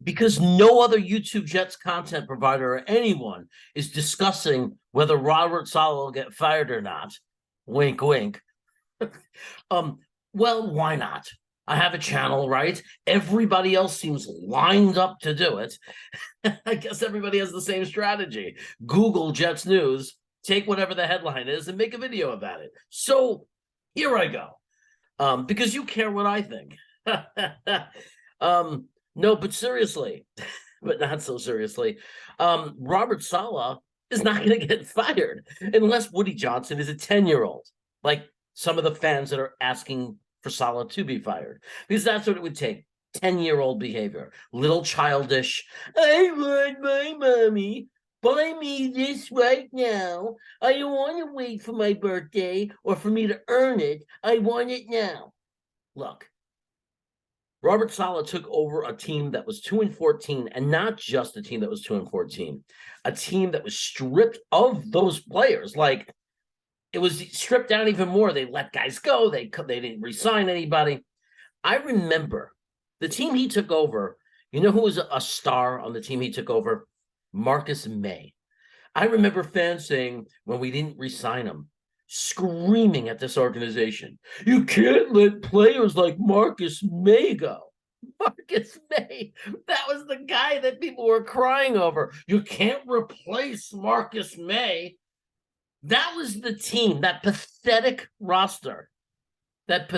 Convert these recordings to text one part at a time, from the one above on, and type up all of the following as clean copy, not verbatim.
because no other YouTube Jets content provider or anyone is discussing whether Robert Saleh will get fired or not. Wink, wink. Well, why not? I have a channel, right? Everybody else seems lined up to do it. I guess everybody has the same strategy. Google Jets News, take whatever the headline is and make a video about it. So here I go. Because you care what I think. No, but seriously, but not so seriously. Robert Saleh is not going to get fired unless Woody Johnson is a 10-year-old, like some of the fans that are asking for Saleh to be fired, because that's what it would take. 10-year-old behavior, little childish. I want my mommy. Buy me this right now. I don't want to wait for my birthday or for me to earn it. I want it now. Look, Robert Saleh took over a team that was 2-14, and not just a team that was 2-14, a team that was stripped of those players. Like, it was stripped down even more. They let guys go. They didn't re-sign anybody. I remember the team he took over. You know who was a star on the team he took over? Marcus May. I remember fans saying when we didn't re-sign him, screaming at this organization, you can't let players like Marcus May go. Marcus May, that was the guy that people were crying over. You can't replace Marcus May. That was the team, that pathetic roster that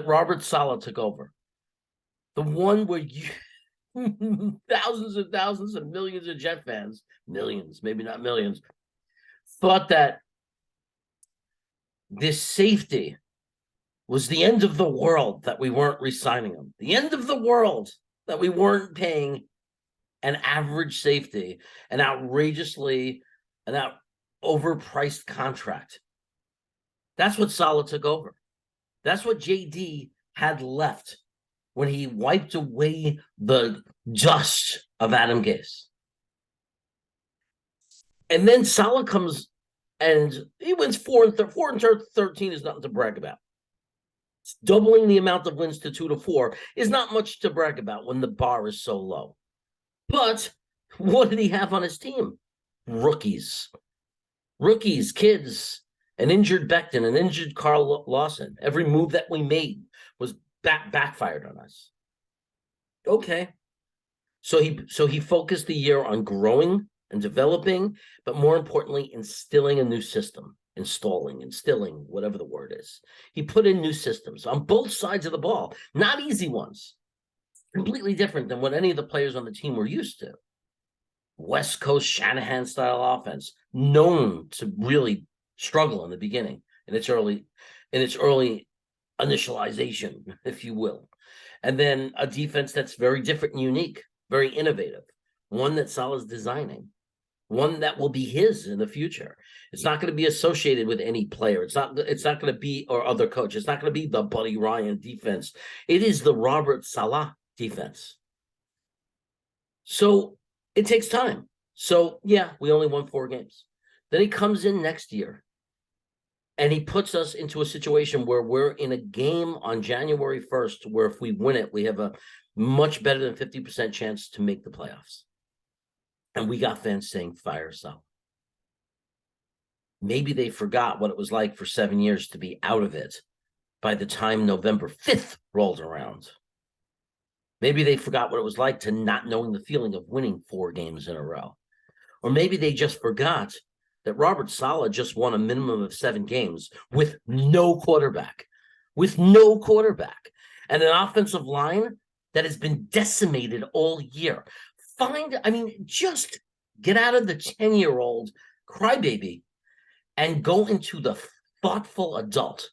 Robert Saleh took over. The one where you thousands and thousands and millions of Jet fans, millions, maybe not millions, thought that this safety was the end of the world, that we weren't re-signing him. The end of the world, that we weren't paying an average safety an overpriced contract. That's what Saleh took over. That's what JD had left when he wiped away the dust of Adam Gase. And then Saleh comes and he wins 4-13 is nothing to brag about. Doubling the amount of wins to 2-4 is not much to brag about when the bar is so low. But what did he have on his team? Rookies, kids, an injured Becton, an injured Carl Lawson. Every move that we made was backfired on us. Okay. So he focused the year on growing and developing, but more importantly, instilling a new system. Instilling, whatever the word is. He put in new systems on both sides of the ball, not easy ones, completely different than what any of the players on the team were used to. West Coast Shanahan style offense, known to really struggle in the beginning, in its early initialization, if you will. And then a defense that's very different and unique, very innovative, one that Saleh's designing, one that will be his in the future. It's not going to be associated with any player. It's not going to be, or other coach. It's not going to be the Buddy Ryan defense. It is the Robert Saleh defense. So it takes time. So yeah, we only won 4 games. Then he comes in next year and he puts us into a situation where we're in a game on January 1st, where if we win it, we have a much better than 50% chance to make the playoffs. And we got fans saying, fire Saleh. Maybe they forgot what it was like for 7 years to be out of it by the time November 5th rolled around. Maybe they forgot what it was like to not knowing the feeling of winning 4 games in a row. Or maybe they just forgot that Robert Saleh just won a minimum of 7 games with no quarterback, and an offensive line that has been decimated all year. Just get out of the 10-year-old crybaby and go into the thoughtful adult.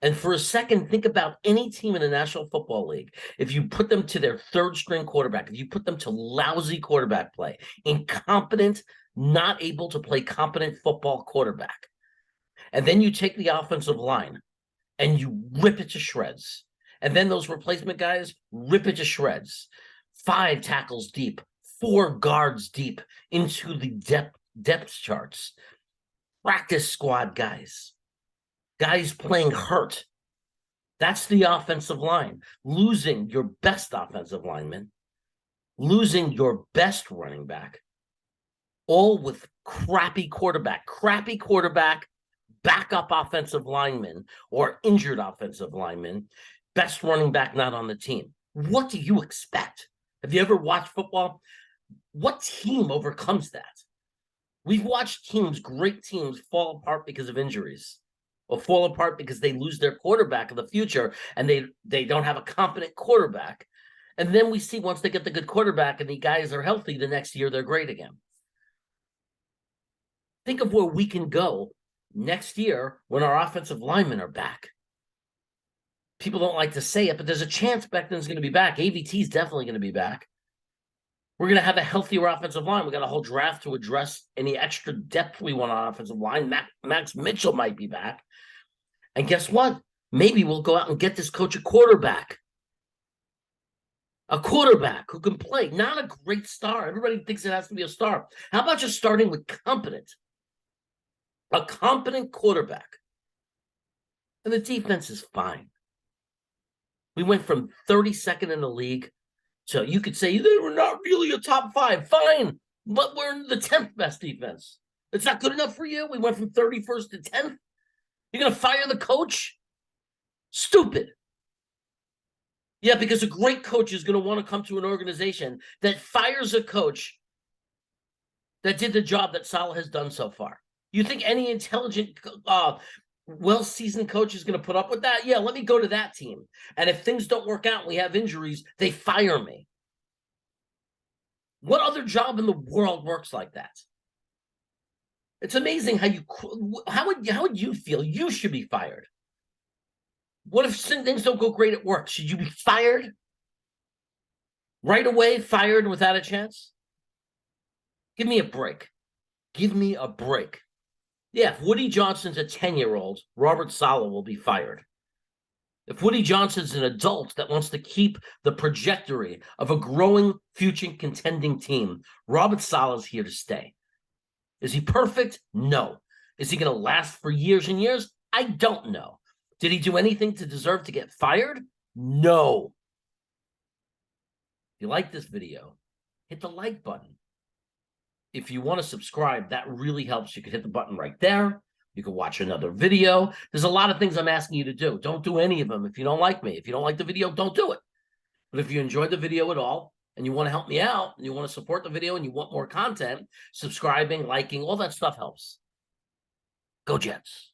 And for a second, think about any team in the National Football League. If you put them to their 3rd-string quarterback, if you put them to lousy quarterback play, incompetent, not able to play competent football quarterback, and then you take the offensive line and you rip it to shreds, and then those replacement guys rip it to shreds, 5 tackles deep, 4 guards deep into the depth charts, practice squad guys playing hurt, That's the offensive line. Losing your best offensive lineman, losing your best running back, all with crappy quarterback, backup offensive lineman, or injured offensive lineman, best running back not on the team. What do you expect? Have you ever watched football? What team overcomes that? We've watched teams, great teams, fall apart because of injuries, or fall apart because they lose their quarterback of the future and they don't have a competent quarterback. And then we see once they get the good quarterback and the guys are healthy, the next year they're great again. Think of where we can go next year when our offensive linemen are back. People don't like to say it, but there's a chance Beckton's going to be back. AVT's definitely going to be back. We're going to have a healthier offensive line. We got a whole draft to address any extra depth we want on offensive line. Max Mitchell might be back. And guess what? Maybe we'll go out and get this coach a quarterback. A quarterback who can play, not a great star. Everybody thinks it has to be a star. How about just starting with competent? A competent quarterback. And the defense is fine. We went from 32nd in the league. So you could say they were not really a top 5. Fine. But we're in the 10th best defense. It's not good enough for you? We went from 31st to 10th? You're going to fire the coach? Stupid. Yeah, because a great coach is going to want to come to an organization that fires a coach that did the job that Saleh has done so far. You think any intelligent, well-seasoned coach is going to put up with that? Yeah, let me go to that team. And if things don't work out and we have injuries, they fire me. What other job in the world works like that? It's amazing how would you feel? You should be fired. What if things don't go great at work? Should you be fired? Right away, fired without a chance? Give me a break. Give me a break. Yeah, if Woody Johnson's a 10-year-old, Robert Saleh will be fired. If Woody Johnson's an adult that wants to keep the trajectory of a growing, future contending team, Robert Saleh's here to stay. Is he perfect? No. Is he going to last for years and years? I don't know. Did he do anything to deserve to get fired? No. If you like this video, hit the like button. If you want to subscribe, that really helps. You can hit the button right there. You can watch another video. There's a lot of things I'm asking you to do. Don't do any of them if you don't like me. If you don't like the video, don't do it. But if you enjoyed the video at all and you want to help me out and you want to support the video and you want more content, subscribing, liking, all that stuff helps. Go Jets.